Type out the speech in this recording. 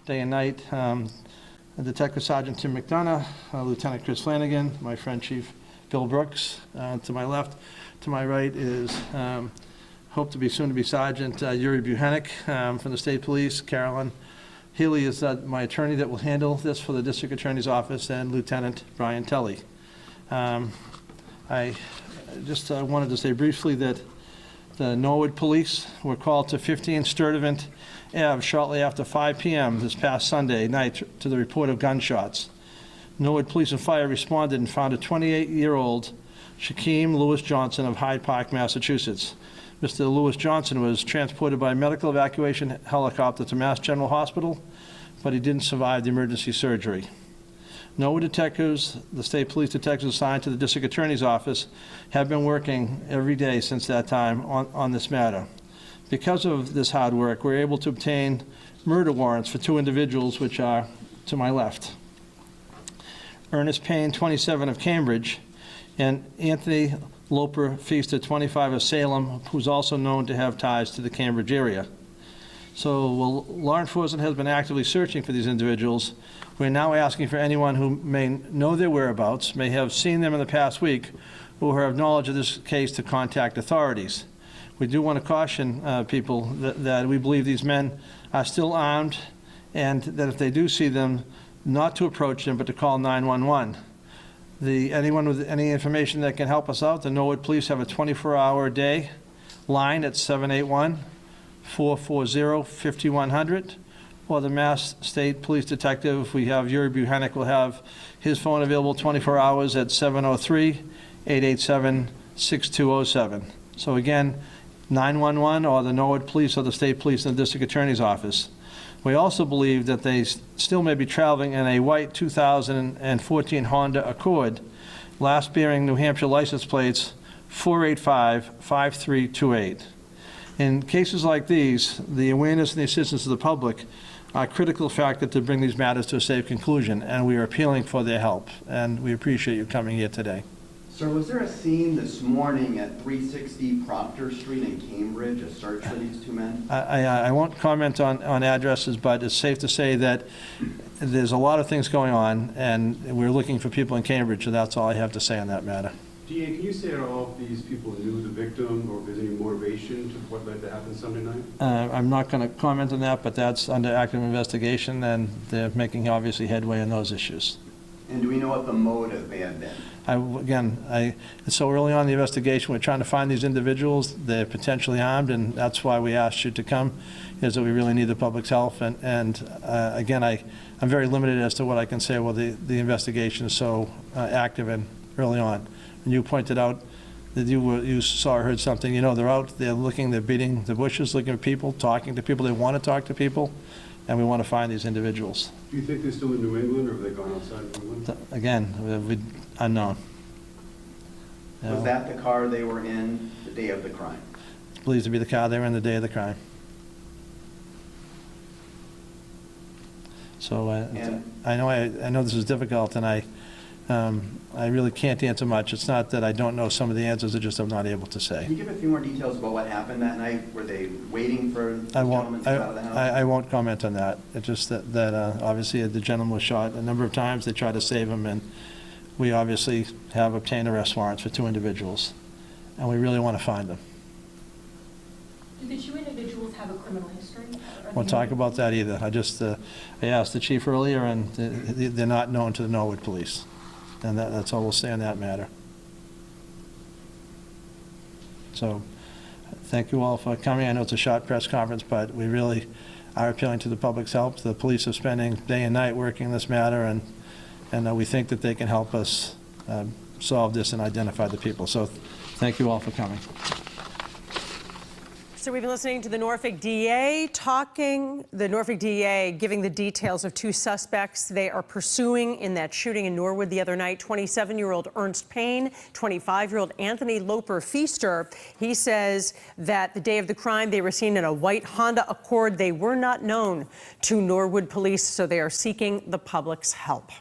day and night. Detective Sergeant Tim McDonough, Lieutenant Chris Flanagan, my friend Chief Bill Brooks. To my left, to my right is hope to be soon to be Sergeant Yuri Buchanek from the State Police. Carolyn Healy is my attorney that will handle this for the District Attorney's Office, and Lieutenant Brian Telly. I just wanted to say briefly that the Norwood police were called to 15 Sturtevant Ave shortly after 5 p.m. this past Sunday night to the report of gunshots. Norwood Police and Fire responded and found a 28-year-old Shaquem Lewis Johnson of Hyde Park, Massachusetts. Mr. Lewis Johnson was transported by medical evacuation helicopter to Mass General Hospital, but he didn't survive the emergency surgery. Norwood detectives, the state police detectives assigned to the District Attorney's Office, have been working every day since that time on this matter. Because of this hard work, we're able to obtain murder warrants for 2 individuals, which are to my left. Ernest Payne, 27, of Cambridge, and Anthony Loper Feaster, 25, of Salem, who's also known to have ties to the Cambridge area. So while law enforcement has been actively searching for these individuals, we're now asking for anyone who may know their whereabouts, may have seen them in the past week, or have knowledge of this case to contact authorities. We do want to caution people that we believe these men are still armed, and that if they do see them, not to approach them, but to call 911. Anyone with any information that can help us out, the Norwood Police have a 24-hour-a-day line at 781-440-5100, or the Mass State Police Detective, we have Yuri Buchanek, will have his phone available 24 hours at 703-887-6207. So again, 911 or the Norwood Police or the State Police and the District Attorney's Office. We also believe that they still may be traveling in a white 2014 Honda Accord, last bearing New Hampshire license plates 485-5328. In cases like these, the awareness and the assistance of the public are a critical factor to bring these matters to a safe conclusion, and we are appealing for their help, and we appreciate you coming here today. Sir, was there a scene this morning at 360 Proctor Street in Cambridge, a search for these 2 men? I won't comment on addresses, but it's safe to say that there's a lot of things going on, and we're looking for people in Cambridge, so that's all I have to say on that matter. DA, can you say that all of these people knew the victim, or if there's any motivation to what led to happen Sunday night? I'm not going to comment on that, but that's under active investigation, and they're making obviously headway on those issues. And do we know what the motive may have been? It's so early on in the investigation, we're trying to find these individuals. They're potentially armed, and that's why we asked you to come, is that we really need the public's help. And again, I'm very limited as to what I can say while the investigation is so active and early on. And you pointed out that you saw or heard something. You know, they're out, they're looking, they're beating the bushes, looking at people, talking to people. They want to talk to people, and we want to find these individuals. Do you think they're still in New England, or have they gone outside of England? Again, unknown. Was that the car they were in the day of the crime? Believed to be the car they were in the day of the crime. So I know this is difficult, and I really can't answer much. It's not that I don't know some of the answers, I just am not able to say. Can you give a few more details about what happened that night? Were they waiting for the gentleman to get out of the house? I won't comment on that. It's just that obviously the gentleman was shot a number of times. They tried to save him, and we obviously have obtained arrest warrants for 2 individuals, and we really want to find them. Do the 2 individuals have a criminal history? Won't talk about that either. I asked the chief earlier, and they're not known to the Norwood Police. And that's all we'll say on that matter. So thank you all for coming. I know it's a short press conference, but we really are appealing to the public's help. The police are spending day and night working this matter, and we think that they can help us solve this and identify the people. So thank you all for coming. So we've been listening to the Norfolk DA giving the details of 2 suspects they are pursuing in that shooting in Norwood the other night. 27-year-old Ernest Payne, 25-year-old Anthony Loper Feaster. He says that the day of the crime, they were seen in a white Honda Accord. They were not known to Norwood police, so they are seeking the public's help.